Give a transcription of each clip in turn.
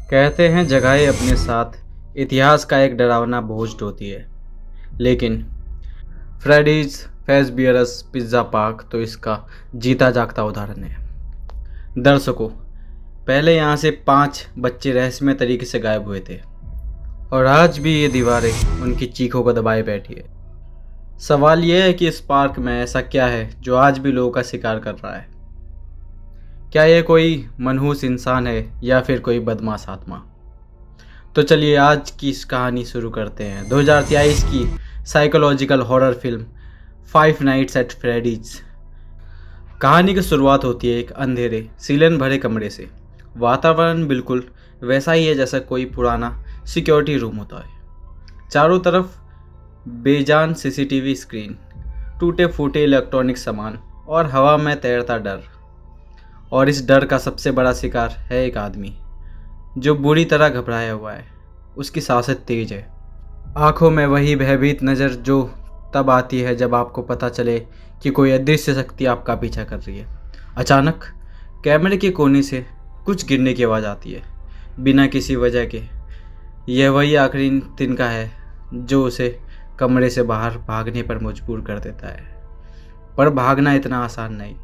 कहते हैं जगहें अपने साथ इतिहास का एक डरावना बोझ ढोती है, लेकिन फ्रेडीज फेसबियरस पिज़्ज़ा पार्क तो इसका जीता जागता उदाहरण है। दर्शकों, पहले यहाँ से 5 बच्चे रहस्यमय तरीके से गायब हुए थे और आज भी ये दीवारें उनकी चीखों को दबाए बैठी है। सवाल यह है कि इस पार्क में ऐसा क्या है जो आज भी लोगों का शिकार कर रहा है। क्या ये कोई मनहूस इंसान है या फिर कोई बदमाश आत्मा? तो चलिए आज की इस कहानी शुरू करते हैं। 2023 की psychological horror film Five Nights at Freddy's. कहानी की शुरुआत होती है एक अंधेरे सीलन भरे कमरे से। वातावरण बिल्कुल वैसा ही है जैसा कोई पुराना सिक्योरिटी रूम होता है। चारों तरफ बेजान सीसीटीवी स्क्रीन, टूटे फूटे इलेक्ट्रॉनिक सामान और हवा में तैरता डर। और इस डर का सबसे बड़ा शिकार है एक आदमी जो बुरी तरह घबराया हुआ है। उसकी सांसें तेज है, आंखों में वही भयभीत नज़र जो तब आती है जब आपको पता चले कि कोई अदृश्य शक्ति आपका पीछा कर रही है। अचानक कैमरे के कोने से कुछ गिरने की आवाज़ आती है, बिना किसी वजह के। यह वही आखिरी तिनका है जो उसे कमरे से बाहर भागने पर मजबूर कर देता है। पर भागना इतना आसान नहीं।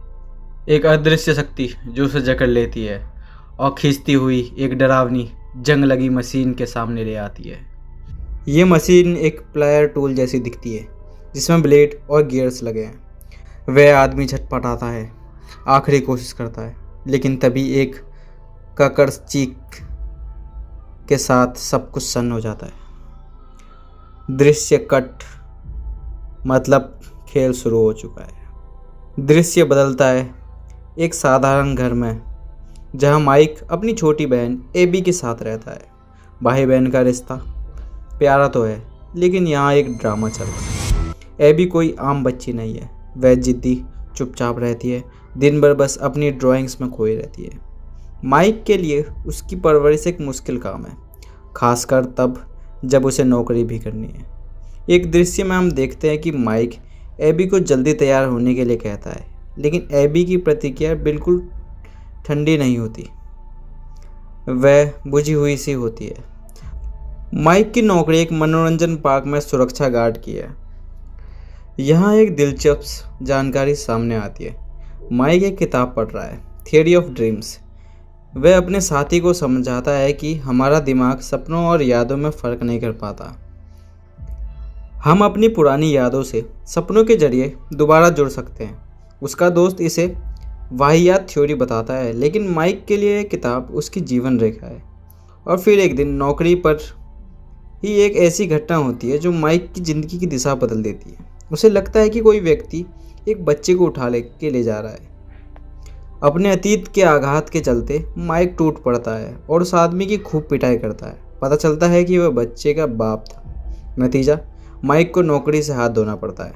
एक अदृश्य शक्ति जो उसे जकड़ लेती है और खींचती हुई एक डरावनी जंग लगी मशीन के सामने ले आती है। ये मशीन एक प्लायर टूल जैसी दिखती है जिसमें ब्लेड और गियर्स लगे हैं। वह आदमी झटपटाता है, आखिरी कोशिश करता है, लेकिन तभी एक ककड़ चीख के साथ सब कुछ सन्न हो जाता है। दृश्य कट, मतलब खेल शुरू हो चुका है। दृश्य बदलता है एक साधारण घर में जहां माइक अपनी छोटी बहन एबी के साथ रहता है। भाई बहन का रिश्ता प्यारा तो है, लेकिन यहाँ एक ड्रामा चल रहा है। एबी कोई आम बच्ची नहीं है। वह जिद्दी, चुपचाप रहती है, दिन भर बस अपनी ड्राइंग्स में खोई रहती है। माइक के लिए उसकी परवरिश एक मुश्किल काम है, खासकर तब जब उसे नौकरी भी करनी है। एक दृश्य में हम देखते हैं कि माइक एबी को जल्दी तैयार होने के लिए कहता है, लेकिन एबी की प्रतिक्रिया बिल्कुल ठंडी नहीं होती, वह बुझी हुई सी होती है। माइक की नौकरी एक मनोरंजन पार्क में सुरक्षा गार्ड की है। यहाँ एक दिलचस्प जानकारी सामने आती है। माइक एक किताब पढ़ रहा है, थियरी ऑफ ड्रीम्स। वह अपने साथी को समझाता है कि हमारा दिमाग सपनों और यादों में फ़र्क नहीं कर पाता। हम अपनी पुरानी यादों से सपनों के जरिए दोबारा जुड़ सकते हैं। उसका दोस्त इसे वाहियात थ्योरी बताता है, लेकिन माइक के लिए किताब उसकी जीवन रेखा है। और फिर एक दिन नौकरी पर ही एक ऐसी घटना होती है जो माइक की ज़िंदगी की दिशा बदल देती है। उसे लगता है कि कोई व्यक्ति एक बच्चे को उठा ले जा रहा है। अपने अतीत के आघात के चलते माइक टूट पड़ता है और उस आदमी की खूब पिटाई करता है। पता चलता है कि वह बच्चे का बाप था। नतीजा, माइक को नौकरी से हाथ धोना पड़ता है।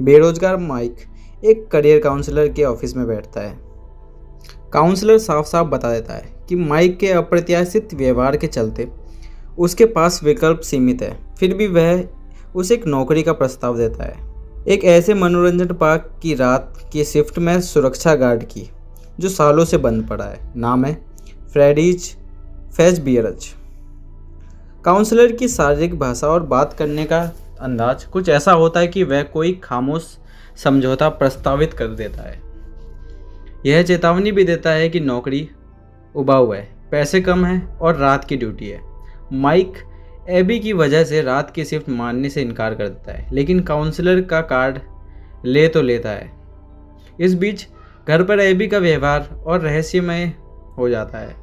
बेरोजगार माइक एक करियर काउंसलर के ऑफिस में बैठता है। काउंसलर साफ साफ बता देता है कि माइक के अप्रत्याशित व्यवहार के चलते उसके पास विकल्प सीमित है। फिर भी वह उसे एक नौकरी का प्रस्ताव देता है, एक ऐसे मनोरंजन पार्क की रात की शिफ्ट में सुरक्षा गार्ड की, जो सालों से बंद पड़ा है। नाम है फ्रेडीज फेसबियरज। काउंसलर की शारीरिक भाषा और बात करने का अंदाज कुछ ऐसा होता है कि वह कोई खामोश समझौता प्रस्तावित कर देता है। यह चेतावनी भी देता है कि नौकरी उबाऊ है, पैसे कम हैं और रात की ड्यूटी है। माइक एबी की वजह से रात की शिफ्ट मानने से इनकार कर देता है, लेकिन काउंसलर का कार्ड ले तो लेता है। इस बीच घर पर एबी का व्यवहार और रहस्यमय हो जाता है।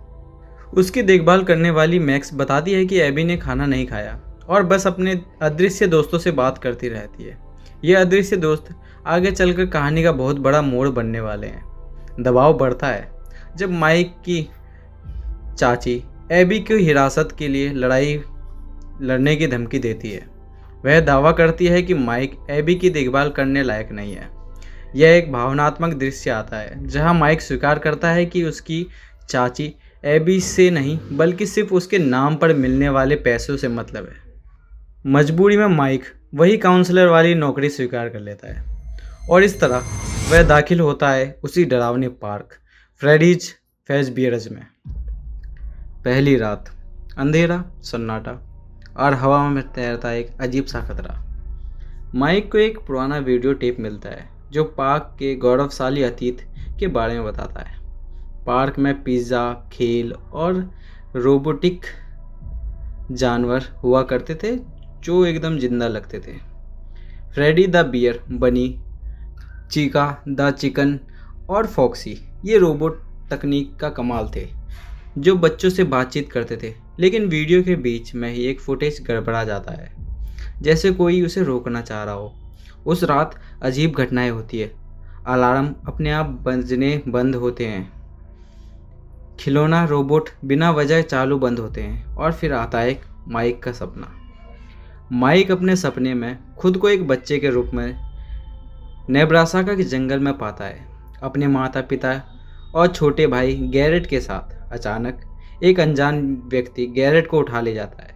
उसकी देखभाल करने वाली मैक्स बताती है कि एबी ने खाना नहीं खाया और बस अपने अदृश्य दोस्तों से बात करती रहती है। ये अदृश्य दोस्त आगे चलकर कहानी का बहुत बड़ा मोड़ बनने वाले हैं। दबाव बढ़ता है जब माइक की चाची एबी की हिरासत के लिए लड़ने की धमकी देती है। वह दावा करती है कि माइक एबी की देखभाल करने लायक नहीं है। यह एक भावनात्मक दृश्य आता है जहां माइक स्वीकार करता है कि उसकी चाची एबी से नहीं बल्कि सिर्फ उसके नाम पर मिलने वाले पैसों से मतलब है। मजबूरी में माइक वही काउंसलर वाली नौकरी स्वीकार कर लेता है और इस तरह वह दाखिल होता है उसी डरावने पार्क फ्रेडीज फेसबियरज में। पहली रात, अंधेरा, सन्नाटा और हवा में तैरता एक अजीब सा खतरा। माइक को एक पुराना वीडियो टेप मिलता है जो पार्क के गौरवशाली अतीत के बारे में बताता है। पार्क में पिज़्ज़ा, खेल और रोबोटिक जानवर हुआ करते थे जो एकदम जिंदा लगते थे। फ्रेडी द बियर, बनी, चीका द चिकन और फॉक्सी ये रोबोट तकनीक का कमाल थे जो बच्चों से बातचीत करते थे। लेकिन वीडियो के बीच में ही एक फुटेज गड़बड़ा जाता है, जैसे कोई उसे रोकना चाह रहा हो। उस रात अजीब घटनाएं होती है। अलार्म अपने आप बजने बंद होते हैं, खिलौना रोबोट बिना वजह चालू बंद होते हैं और फिर आता है माइक का सपना। माइक अपने सपने में खुद को एक बच्चे के रूप में नेब्रास्का के जंगल में पाता है, अपने माता पिता और छोटे भाई गैरेट के साथ। अचानक एक अनजान व्यक्ति गैरेट को उठा ले जाता है।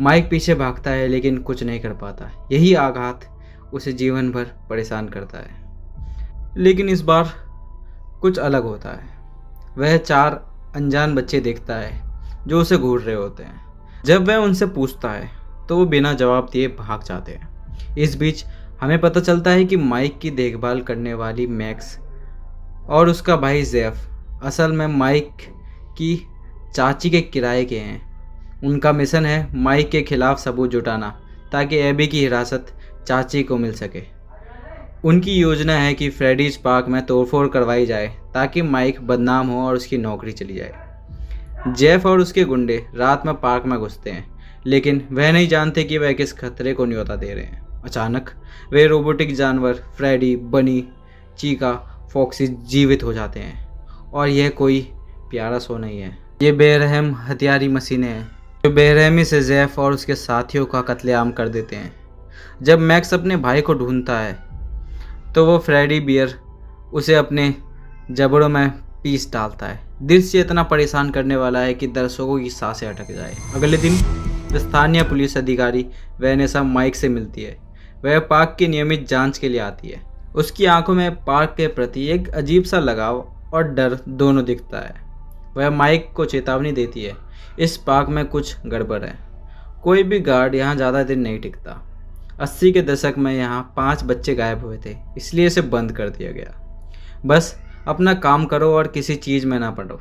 माइक पीछे भागता है लेकिन कुछ नहीं कर पाता। यही आघात उसे जीवन भर परेशान करता है। लेकिन इस बार कुछ अलग होता है। वह 4 अनजान बच्चे देखता है जो उसे घूर रहे होते हैं। जब वह उनसे पूछता है तो वो बिना जवाब दिए भाग जाते हैं। इस बीच हमें पता चलता है कि माइक की देखभाल करने वाली मैक्स और उसका भाई जेफ असल में माइक की चाची के किराए के हैं। उनका मिशन है माइक के खिलाफ सबूत जुटाना ताकि एबी की हिरासत चाची को मिल सके। उनकी योजना है कि फ्रेडीज पार्क में तोड़फोड़ करवाई जाए ताकि माइक बदनाम हो और उसकी नौकरी चली जाए। जेफ और उसके गुंडे रात में पार्क में घुसते हैं, लेकिन वह नहीं जानते कि वह किस खतरे को न्योता दे रहे हैं। अचानक वे रोबोटिक जानवर फ्रेडी, बनी, चीका, फॉक्सी जीवित हो जाते हैं। और यह कोई प्यारा शो नहीं है, ये बेरहम हथियारी मशीनें हैं जो बेरहमी से जेफ और उसके साथियों का कत्लेआम कर देते हैं। जब मैक्स अपने भाई को ढूंढता है तो वो फ्रेडी बियर उसे अपने जबड़ों में पीस डालता है। दृश्य इतना परेशान करने वाला है कि दर्शकों की सांसें अटक जाए। अगले दिन स्थानीय पुलिस अधिकारी वेनेसा माइक से मिलती है। वह पार्क की नियमित जांच के लिए आती है। उसकी आंखों में पार्क के प्रति एक अजीब सा लगाव और डर दोनों दिखता है। वह माइक को चेतावनी देती है, इस पार्क में कुछ गड़बड़ है। कोई भी गार्ड यहाँ ज़्यादा दिन नहीं टिकता। 80 के दशक में यहाँ 5 बच्चे गायब हुए थे, इसलिए इसे बंद कर दिया गया। बस अपना काम करो और किसी चीज़ में ना पड़ो।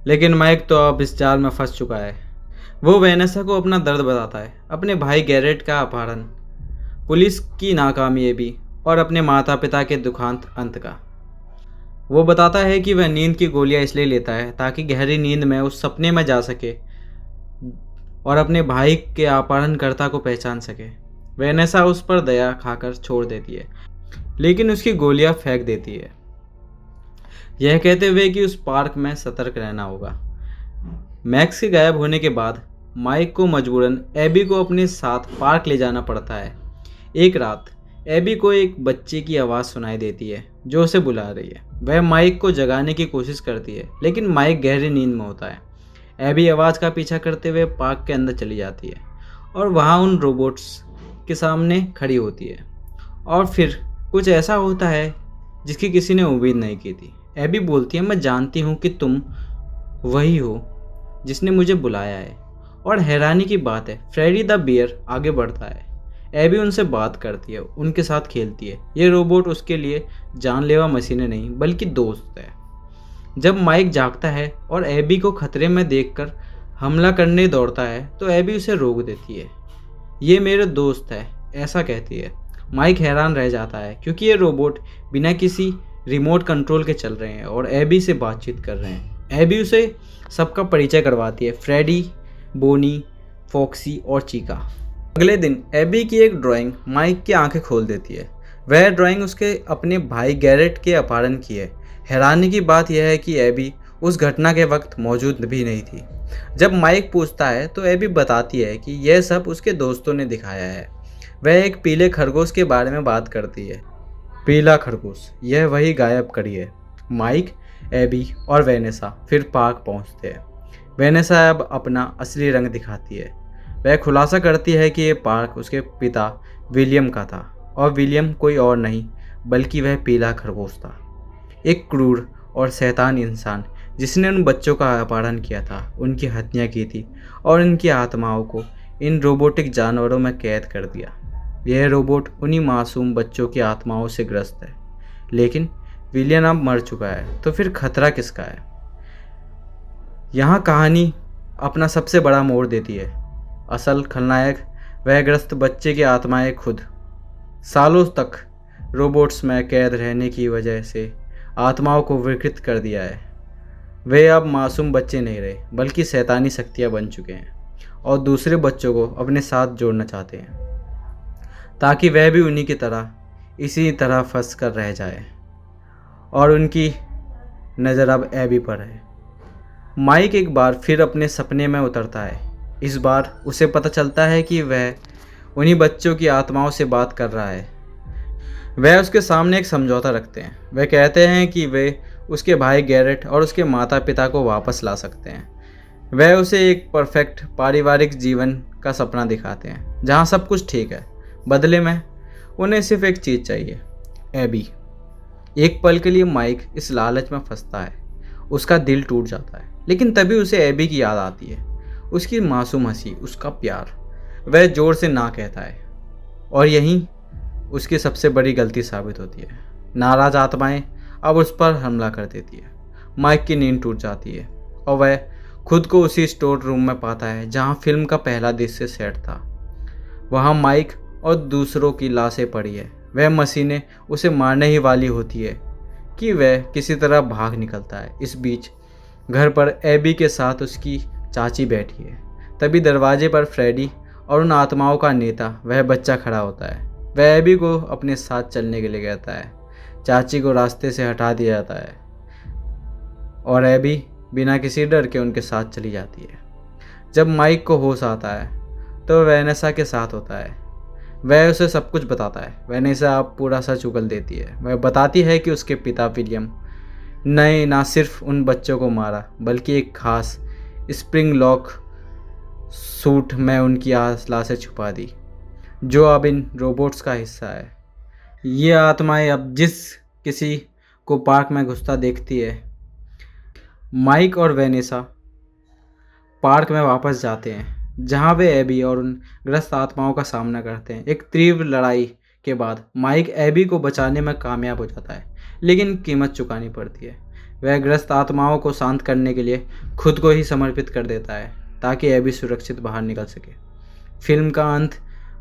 लेकिन माइक तो अब इस जाल में फंस चुका है। वो वेनेसा को अपना दर्द बताता है, अपने भाई गैरेट का अपहरण, पुलिस की नाकामयाबी और अपने माता पिता के दुखांत अंत का। वो बताता है कि वह नींद की गोलियां इसलिए लेता है ताकि गहरी नींद में उस सपने में जा सके और अपने भाई के अपहरणकर्ता को पहचान सके। वेनेसा उस पर दया खाकर छोड़ देती है, लेकिन उसकी गोलियां फेंक देती है, यह कहते हुए कि उस पार्क में सतर्क रहना होगा। मैक्स के गायब होने के बाद माइक को मजबूरन एबी को अपने साथ पार्क ले जाना पड़ता है। एक रात एबी को एक बच्चे की आवाज़ सुनाई देती है जो उसे बुला रही है। वह माइक को जगाने की कोशिश करती है, लेकिन माइक गहरी नींद में होता है। एबी आवाज़ का पीछा करते हुए पार्क के अंदर चली जाती है और वहाँ उन रोबोट्स के सामने खड़ी होती है। और फिर कुछ ऐसा होता है जिसकी किसी ने उम्मीद नहीं की थी। एबी बोलती है, मैं जानती हूँ कि तुम वही हो जिसने मुझे बुलाया है। और हैरानी की बात है, फ्रेडी द बियर आगे बढ़ता है। एबी उनसे बात करती है, उनके साथ खेलती है। ये रोबोट उसके लिए जानलेवा मशीनें नहीं बल्कि दोस्त है। जब माइक जागता है और एबी को खतरे में देखकर हमला करने दौड़ता है तो एबी उसे रोक देती है। ये मेरे दोस्त है, ऐसा कहती है। माइक हैरान रह जाता है क्योंकि ये रोबोट बिना किसी रिमोट कंट्रोल के चल रहे हैं और एबी से बातचीत कर रहे हैं। एबी उसे सबका परिचय करवाती है, फ्रेडी, बोनी, फॉक्सी और चीका। अगले दिन एबी की एक ड्राइंग माइक की आंखें खोल देती है। वह ड्राइंग उसके अपने भाई गैरेट के अपहरण की है। हैरानी की बात यह है कि एबी उस घटना के वक्त मौजूद भी नहीं थी। जब माइक पूछता है तो एबी बताती है कि यह सब उसके दोस्तों ने दिखाया है। वह एक पीले खरगोश के बारे में बात करती है। पीला खरगोश, यह वही गायब करी है। माइक, एबी और वेनेसा फिर पार्क पहुंचते हैं। वेनेसा अब अपना असली रंग दिखाती है। वह खुलासा करती है कि यह पार्क उसके पिता विलियम का था और विलियम कोई और नहीं बल्कि वह पीला खरगोश था, एक क्रूर और शैतान इंसान जिसने उन बच्चों का अपहरण किया था, उनकी हत्या की थी और इनकी आत्माओं को इन रोबोटिक जानवरों में कैद कर दिया। यह रोबोट उन्हीं मासूम बच्चों की आत्माओं से ग्रस्त है। लेकिन विलियम अब मर चुका है, तो फिर खतरा किसका है? यहाँ कहानी अपना सबसे बड़ा मोड़ देती है। असल खलनायक वह ग्रस्त बच्चे की आत्माएं खुद। सालों तक रोबोट्स में कैद रहने की वजह से आत्माओं को विकृत कर दिया है। वे अब मासूम बच्चे नहीं रहे, बल्कि शैतानी शक्तियाँ बन चुके हैं और दूसरे बच्चों को अपने साथ जोड़ना चाहते हैं, ताकि वह भी उन्हीं की तरह इसी तरह फंस कर रह जाए। और उनकी नज़र अब एबी पर है। माइक एक बार फिर अपने सपने में उतरता है। इस बार उसे पता चलता है कि वह उन्हीं बच्चों की आत्माओं से बात कर रहा है। वह उसके सामने एक समझौता रखते हैं। वह कहते हैं कि वे उसके भाई गैरेट और उसके माता पिता को वापस ला सकते हैं। वह उसे एक परफेक्ट पारिवारिक जीवन का सपना दिखाते हैं, जहाँ सब कुछ ठीक है। बदले में उन्हें सिर्फ एक चीज़ चाहिए, एबी। एक पल के लिए माइक इस लालच में फंसता है। उसका दिल टूट जाता है, लेकिन तभी उसे एबी की याद आती है। उसकी मासूम हंसी, उसका प्यार। वह जोर से ना कहता है और यही उसकी सबसे बड़ी गलती साबित होती है। नाराज आत्माएं अब उस पर हमला कर देती है। माइक की नींद टूट जाती है और वह खुद को उसी स्टोर रूम में पाता है जहां फिल्म का पहला दृश्य सेट था। वहां माइक और दूसरों की लाशें पड़ी है। वह मशीनें उसे मारने ही वाली होती है कि वह किसी तरह भाग निकलता है। इस बीच घर पर एबी के साथ उसकी चाची बैठी है। तभी दरवाजे पर फ्रेडी और उन आत्माओं का नेता, वह बच्चा, खड़ा होता है। वह एबी को अपने साथ चलने के लिए कहता है। चाची को रास्ते से हटा दिया जाता है और एबी बिना किसी डर के उनके साथ चली जाती है। जब माइक को होश आता है तो वह वेनेसा के साथ होता है। वह उसे सब कुछ बताता है। वेनेसा अब पूरा सच उगल देती है। वह बताती है कि उसके पिता विलियम ने ना सिर्फ उन बच्चों को मारा, बल्कि एक खास स्प्रिंग लॉक सूट में उनकी लाशें छुपा दी, जो अब इन रोबोट्स का हिस्सा है। ये आत्माएं अब जिस किसी को पार्क में घुसता देखती है। माइक और वेनेसा पार्क में वापस जाते हैं, जहां वे एबी और उन ग्रस्त आत्माओं का सामना करते हैं। एक तीव्र लड़ाई के बाद माइक एबी को बचाने में कामयाब हो जाता है, लेकिन कीमत चुकानी पड़ती है। वह ग्रस्त आत्माओं को शांत करने के लिए खुद को ही समर्पित कर देता है, ताकि एबी सुरक्षित बाहर निकल सके। फिल्म का अंत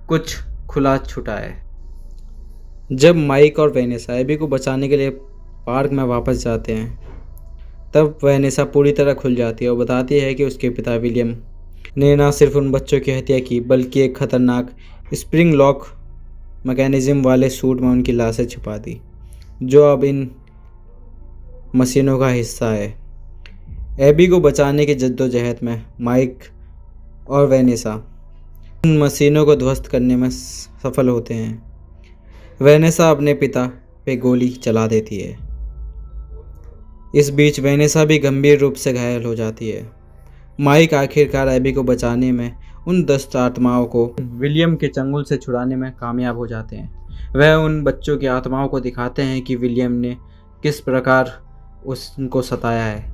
कुछ खुला छुटा है। जब माइक और वेनेसा एबी को बचाने के लिए पार्क में वापस जाते हैं, तब वेनेसा पूरी तरह खुल जाती है और बताती है कि उसके पिता विलियम ने न सिर्फ उन बच्चों की हत्या की, बल्कि एक खतरनाक स्प्रिंग लॉक मैकेनिज्म वाले सूट में उनकी लाशें छुपा दी, जो अब इन मशीनों का हिस्सा है। एबी को बचाने की जद्दोजहद में माइक और वेनेसा उन मशीनों को ध्वस्त करने में सफल होते हैं। वेनेसा अपने पिता पे गोली चला देती है। इस बीच वेनेसा भी गंभीर रूप से घायल हो जाती है। माइक आखिरकार एबी को बचाने में उन 10 आत्माओं को विलियम के चंगुल से छुड़ाने में कामयाब हो जाते हैं। वह उन बच्चों की आत्माओं को दिखाते हैं कि विलियम ने किस प्रकार उनको सताया है,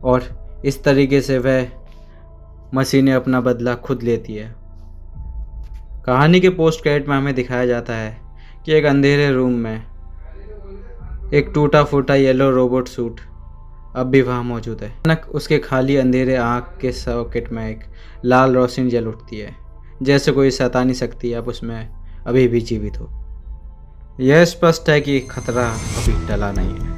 और इस तरीके से वह मशीनें अपना बदला खुद लेती है। कहानी के पोस्ट क्रेडिट में हमें दिखाया जाता है कि एक अंधेरे रूम में एक टूटा फूटा येलो रोबोट सूट अब भी वहाँ मौजूद है। अचानक उसके खाली अंधेरे आँख के सॉकेट में एक लाल रोशनी जल उठती है, जैसे कोई शैतानी शक्ति अब उसमें अभी भी जीवित हो। यह स्पष्ट है कि खतरा अभी टला नहीं है।